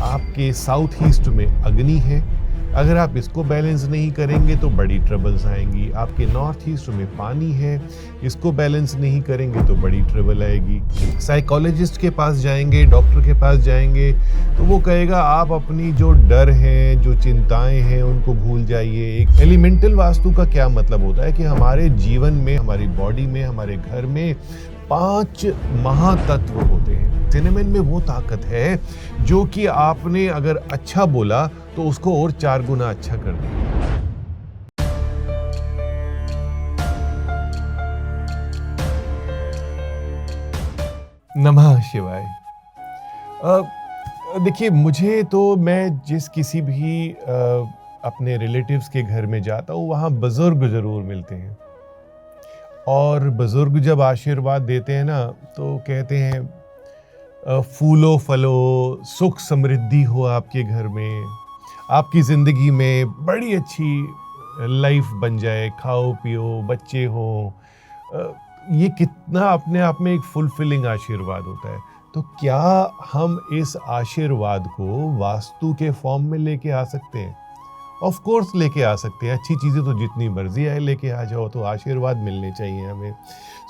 आपके south east में अग्नि है, अगर आप इसको बैलेंस नहीं करेंगे तो बड़ी ट्रबल्स आएंगी। आपके नॉर्थ ईस्ट में पानी है, इसको बैलेंस नहीं करेंगे तो बड़ी ट्रबल आएगी। साइकोलॉजिस्ट के पास जाएंगे, डॉक्टर के पास जाएंगे तो वो कहेगा आप अपनी जो डर हैं, जो चिंताएं हैं उनको भूल जाइए। एक एलिमेंटल वास्तु का क्या मतलब होता है कि हमारे जीवन में, हमारी बॉडी में, हमारे घर में 5 महातत्व होते हैं। सिनेमन में वो ताकत है जो कि आपने अगर अच्छा बोला तो उसको और 4 गुना अच्छा कर दिया। नमः शिवाय। देखिए, मुझे तो मैं जिस किसी भी अपने रिलेटिव्स के घर में जाता हूँ वहाँ बुजुर्ग ज़रूर मिलते हैं, और बुजुर्ग जब आशीर्वाद देते हैं ना तो कहते हैं फूलो फलो, सुख समृद्धि हो आपके घर में, आपकी ज़िंदगी में बड़ी अच्छी लाइफ बन जाए, खाओ पियो, बच्चे हो। ये कितना अपने आप में एक फुलफिलिंग आशीर्वाद होता है। तो क्या हम इस आशीर्वाद को वास्तु के फॉर्म में लेके आ सकते हैं? ऑफ कोर्स लेके आ सकते हैं। अच्छी चीज़ें तो जितनी मर्जी आए लेके आ जाओ, तो आशीर्वाद मिलने चाहिए हमें।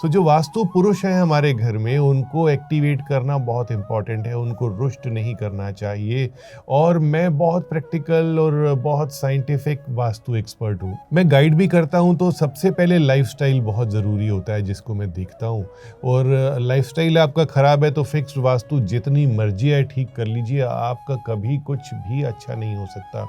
सो जो वास्तु पुरुष हैं हमारे घर में, उनको एक्टिवेट करना बहुत इंपॉर्टेंट है, उनको रुष्ट नहीं करना चाहिए। और मैं बहुत प्रैक्टिकल और बहुत साइंटिफिक वास्तु एक्सपर्ट हूँ। मैं गाइड भी करता हूँ, तो सबसे पहले लाइफस्टाइल बहुत ज़रूरी होता है जिसको मैं देखता हूँ। और लाइफस्टाइल आपका ख़राब है तो फिक्स्ड वास्तु जितनी मर्जी है ठीक कर लीजिए, आपका कभी कुछ भी अच्छा नहीं हो सकता।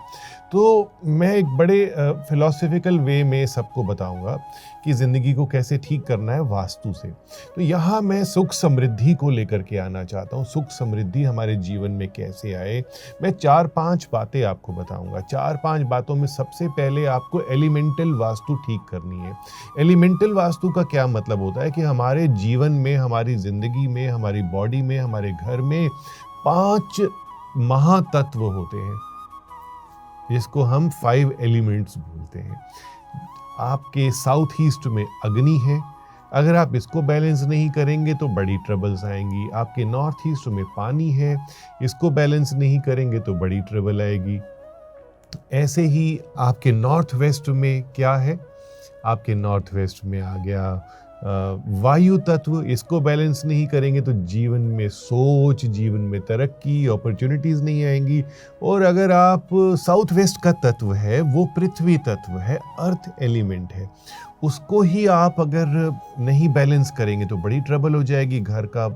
तो मैं एक बड़े फिलॉसफिकल वे में सबको बताऊंगा कि ज़िंदगी को कैसे ठीक करना है वास्तु से। तो यहाँ मैं सुख समृद्धि को लेकर के आना चाहता हूँ। सुख समृद्धि हमारे जीवन में कैसे आए, मैं 4-5 बातें आपको बताऊंगा। 4-5 बातों में सबसे पहले आपको एलिमेंटल वास्तु ठीक करनी है। एलिमेंटल वास्तु का क्या मतलब होता है कि हमारे जीवन में, हमारी ज़िंदगी में, हमारी बॉडी में, हमारे घर में 5 महातत्व होते हैं, जिसको हम 5 एलिमेंट्स बोलते हैं। आपके साउथ ईस्ट में अग्नि है, अगर आप इसको बैलेंस नहीं करेंगे तो बड़ी ट्रबल्स आएंगी। आपके नॉर्थ ईस्ट में पानी है, इसको बैलेंस नहीं करेंगे तो बड़ी ट्रबल आएगी। ऐसे ही आपके नॉर्थ वेस्ट में क्या है? आपके नॉर्थ वेस्ट में आ गया वायु तत्व, इसको बैलेंस नहीं करेंगे तो जीवन में सोच, जीवन में तरक्की, अपॉर्चुनिटीज़ नहीं आएंगी। और अगर आप साउथ वेस्ट का तत्व है, वो पृथ्वी तत्व है, अर्थ एलिमेंट है, उसको ही आप अगर नहीं बैलेंस करेंगे तो बड़ी ट्रबल हो जाएगी। घर का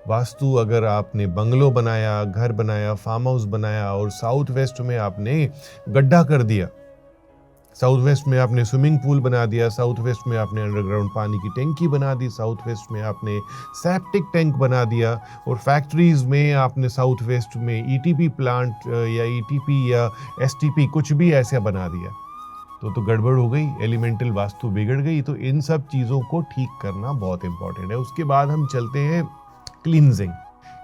वास्तु, अगर आपने बंगलो बनाया, घर बनाया, फार्म हाउस बनाया और साउथ वेस्ट में आपने गड्ढा कर दिया, साउथ वेस्ट में आपने स्विमिंग पूल बना दिया, साउथ वेस्ट में आपने अंडरग्राउंड पानी की टैंकी बना दी, साउथ वेस्ट में आपने सेप्टिक टैंक बना दिया, और फैक्ट्रीज में आपने साउथ वेस्ट में ईटीपी प्लांट या ईटीपी या एसटीपी कुछ भी ऐसा बना दिया, तो गड़बड़ हो गई, एलिमेंटल वास्तु बिगड़ गई। तो इन सब चीज़ों को ठीक करना बहुत इंपॉर्टेंट है। उसके बाद हम चलते हैं क्लींजिंग।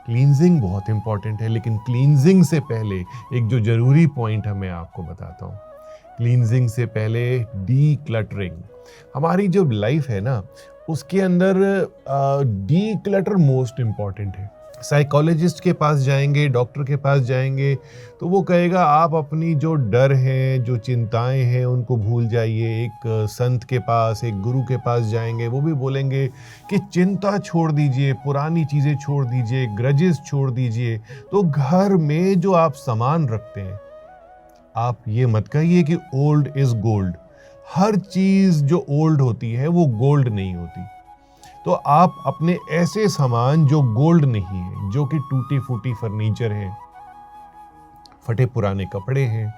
क्लींजिंग बहुत इंपॉर्टेंट है, लेकिन क्लींजिंग से पहले एक जो जरूरी पॉइंट है मैं आपको बताता हूँ। क्लींजिंग से पहले डी-क्लटरिंग। हमारी जो लाइफ है ना, उसके अंदर डी-क्लटर मोस्ट इम्पॉर्टेंट है। साइकोलॉजिस्ट के पास जाएंगे, डॉक्टर के पास जाएंगे तो वो कहेगा आप अपनी जो डर हैं, जो चिंताएं हैं उनको भूल जाइए। एक संत के पास, एक गुरु के पास जाएंगे, वो भी बोलेंगे कि चिंता छोड़ दीजिए, पुरानी चीज़ें छोड़ दीजिए, ग्रजेस छोड़ दीजिए। तो घर में जो आप सामान रखते हैं, आप ये मत कहिए कि ओल्ड इज गोल्ड। हर चीज जो ओल्ड होती है वो गोल्ड नहीं होती। तो आप अपने ऐसे सामान जो गोल्ड नहीं है, जो कि टूटी फूटी फर्नीचर है, फटे पुराने कपड़े हैं,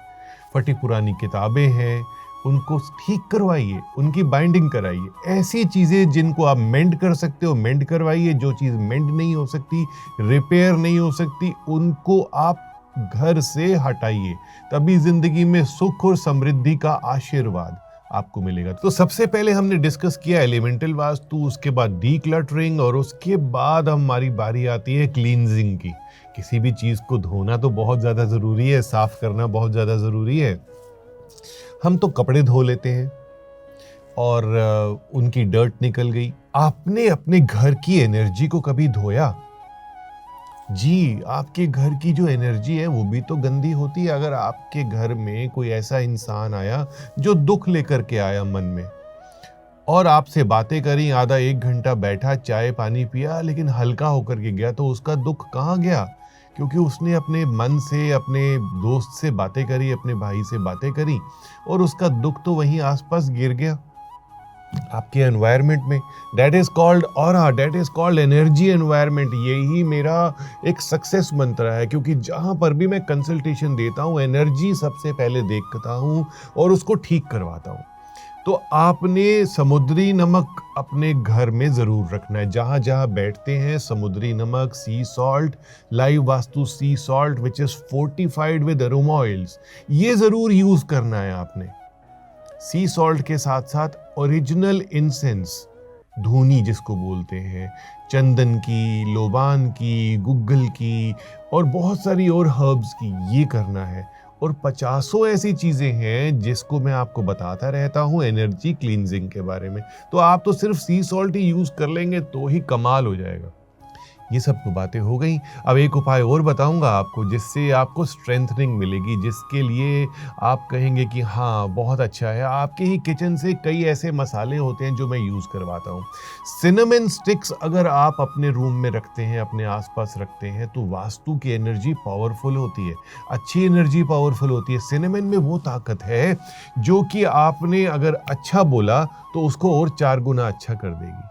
फटी पुरानी किताबें हैं, उनको ठीक करवाइए, उनकी बाइंडिंग कराइए। ऐसी चीजें जिनको आप मेंड कर सकते हो मेंड करवाइए। जो चीज मेंड नहीं हो सकती, रिपेयर नहीं हो सकती, उनको आप घर से हटाइए। तभी जिंदगी में सुख और समृद्धि का आशीर्वाद आपको मिलेगा। तो सबसे पहले हमने डिस्कस किया एलिमेंटल वास्तु, उसके बाद डीक्लटरिंग, और उसके बाद हमारी बारी आती है क्लींजिंग की। किसी भी चीज को धोना तो बहुत ज्यादा जरूरी है, साफ करना बहुत ज्यादा जरूरी है। हम तो कपड़े धो लेते हैं और उनकी डर्ट निकल गई। आपने अपने घर की एनर्जी को कभी धोया? जी, आपके घर की जो एनर्जी है वो भी तो गंदी होती है। अगर आपके घर में कोई ऐसा इंसान आया जो दुख लेकर के आया मन में और आपसे बातें करी, आधा 1 घंटा बैठा, चाय पानी पिया, लेकिन हल्का होकर के गया, तो उसका दुख कहाँ गया? क्योंकि उसने अपने मन से, अपने दोस्त से बातें करी, अपने भाई से बातें करी और उसका दुख तो वहीं आस-पास गिर गया, आपके एनवायरनमेंट में। That is called aura, that is called energy environment. यही मेरा एक सक्सेस मंत्र है, क्योंकि जहाँ पर भी मैं कंसल्टेशन देता हूँ, एनर्जी सबसे पहले देखता हूँ और उसको ठीक करवाता हूँ। तो आपने समुद्री नमक अपने घर में ज़रूर रखना है। जहाँ-जहाँ बैठते हैं, समुद्री नमक, सी salt, live vastu C salt which is fortified with aroma oils, ये ज़रूर यूज़ करना है आपने। सी सॉल्ट के साथ-साथ ओरिजिनल इंसेंस, धूनी जिसको बोलते हैं, चंदन की, लोबान की, गुग्गल की और बहुत सारी और हर्ब्स की, ये करना है। और पचासों ऐसी चीज़ें हैं जिसको मैं आपको बताता रहता हूँ एनर्जी क्लींजिंग के बारे में। तो आप तो सिर्फ सी सॉल्ट ही यूज़ कर लेंगे तो ही कमाल हो जाएगा। ये सब तो बातें हो गई। अब एक उपाय और बताऊँगा आपको जिससे आपको स्ट्रेंथनिंग मिलेगी, जिसके लिए आप कहेंगे कि हाँ, बहुत अच्छा है। आपके ही किचन से कई ऐसे मसाले होते हैं जो मैं यूज़ करवाता हूँ। सिनेमन स्टिक्स अगर आप अपने रूम में रखते हैं, अपने आस-पास रखते हैं, तो वास्तु की एनर्जी पावरफुल होती है, अच्छी एनर्जी पावरफुल होती है। सिनेमन में वो ताकत है जो कि आपने अगर अच्छा बोला तो उसको और 4 गुना अच्छा कर देगी।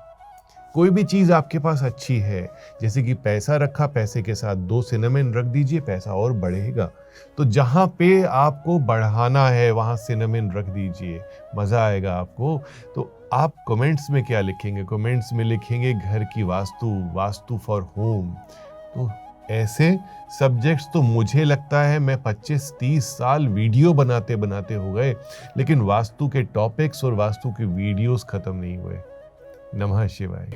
कोई भी चीज़ आपके पास अच्छी है, जैसे कि पैसा रखा, पैसे के साथ 2 सिनेमन रख दीजिए, पैसा और बढ़ेगा। तो जहाँ पे आपको बढ़ाना है वहाँ सिनेमन रख दीजिए, मज़ा आएगा आपको। तो आप कमेंट्स में क्या लिखेंगे? कमेंट्स में लिखेंगे घर की वास्तु, वास्तु फॉर होम। तो ऐसे सब्जेक्ट्स तो मुझे लगता है मैं 25-30 साल वीडियो बनाते-बनाते हो गए, लेकिन वास्तु के टॉपिक्स और वास्तु के वीडियोज़ खत्म नहीं हुए। नमः शिवाय।